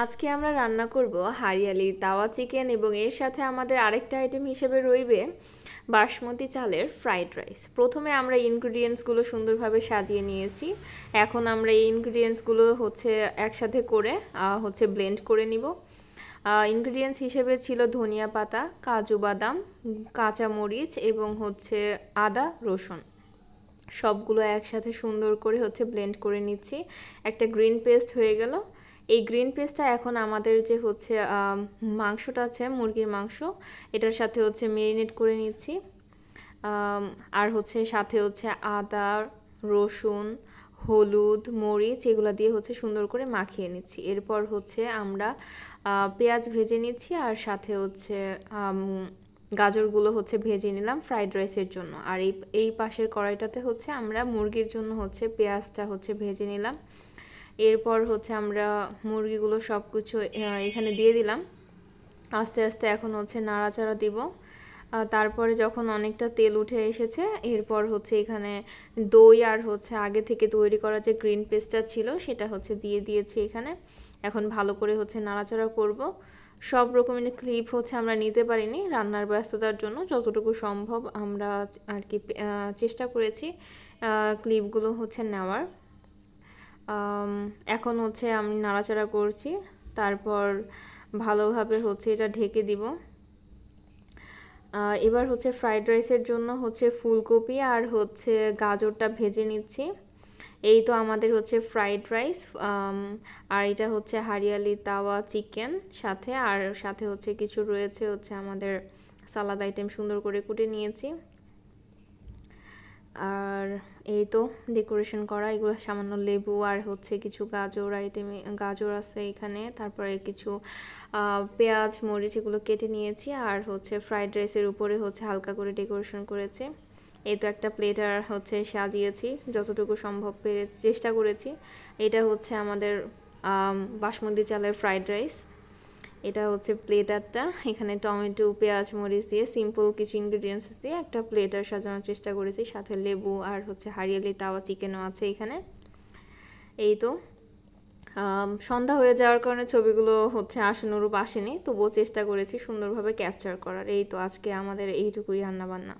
আজকে আমরা রান্না করব হারিয়ালি তাওয়া চিকেন এবং এর সাথে আমাদের আরেকটা আইটেম হিসেবে রইবে বাসমতি চালের ফ্রাইড রাইস। প্রথমে আমরা ইনগ্রিডিয়েন্টসগুলো সুন্দরভাবে সাজিয়ে নিয়েছি। এখন আমরা এই ইনগ্রিডিয়েন্টসগুলো একসাথে করে ব্লেন্ড করে নিব। ইনগ্রিডিয়েন্টস হিসেবে ছিল ধনিয়া পাতা, কাজু বাদাম, কাঁচামরিচ এবং আদা রসুন। সবগুলো একসাথে সুন্দর করে ব্লেন্ড করে নিচ্ছি। একটা গ্রিন পেস্ট হয়ে গেল। এই গ্রিন পেস্টটা এখন আমাদের যে মাংসটা আছে, মুরগির মাংস, এটার সাথে মেরিনেট করে নিচ্ছি। আর সাথে আদা, রসুন, হলুদ, মরিচ এগুলো দিয়ে সুন্দর করে মাখিয়ে নিচ্ছি। এরপর আমরা পেঁয়াজ ভেজে নিচ্ছি আর সাথে গাজরগুলো ভেজে নিলাম ফ্রাইড রাইসের জন্য। আর এই পাশের কড়াইটাতে আমরা মুরগির জন্য পেঁয়াজটা ভেজে নিলাম। এরপর আমরা মুরগিগুলো সব কিছু এখানে দিয়ে দিলাম। আস্তে আস্তে এখন নাড়াচাড়া দিব। তারপরে যখন অনেকটা তেল উঠে এসেছে, এরপর এখানে দই আর আগে থেকে তৈরি করা যে গ্রিন পেস্টটা ছিল সেটা দিয়ে দিয়েছি এখানে। এখন ভালো করে নাড়াচাড়া করব। সব রকমের ক্লিপ আমরা নিতে পারিনি রান্নার ব্যস্ততার জন্য, যতটুকু সম্ভব আমরা আর কি চেষ্টা করেছি ক্লিপগুলো নেওয়ার। এখন আমি নাড়াচাড়া করছি। তারপর ভালোভাবে এটা ঢেকে দিব। এবার ফ্রাইড রাইসের জন্য ফুলকপি আর গাজরটা ভেজে নিচ্ছি। এই তো আমাদের ফ্রাইড রাইস। আর এটা হারিয়ালি তাওয়া চিকেন সাথে কিছু রয়েছে আমাদের সালাদ আইটেম সুন্দর করে কুটে নিয়েছি। আর এই তো ডেকোরেশন করা, এগুলো সামান্য লেবু আর কিছু গাজর আছে এখানে। তারপরে কিছু পেঁয়াজ, মরিচ এগুলো কেটে নিয়েছি। আর ফ্রাইড রাইসের উপরে হালকা করে ডেকোরেশন করেছি। এই তো একটা প্লেট আর সাজিয়েছি, যতটুকু সম্ভব চেষ্টা করেছি। এটা আমাদের বাসমতি চালের ফ্রাইড রাইস। এটা প্লেটারটা। এখানে টমেটো, পেঁয়াজ, মরিচ দিয়ে সিম্পল কিছু ইনগ্রিডিয়েন্টস দিয়ে একটা প্লেটার সাজানোর চেষ্টা করেছি। সাথে লেবু আর হারিয়ালি তাওয়া চিকেনও আছে এখানে। এই তো সন্ধ্যা হয়ে যাওয়ার কারণে ছবিগুলো আশানুরূপ আসেনি, তবুও চেষ্টা করেছি সুন্দরভাবে ক্যাপচার করার। এই তো আজকে আমাদের এইটুকুই রান্নাবান্না।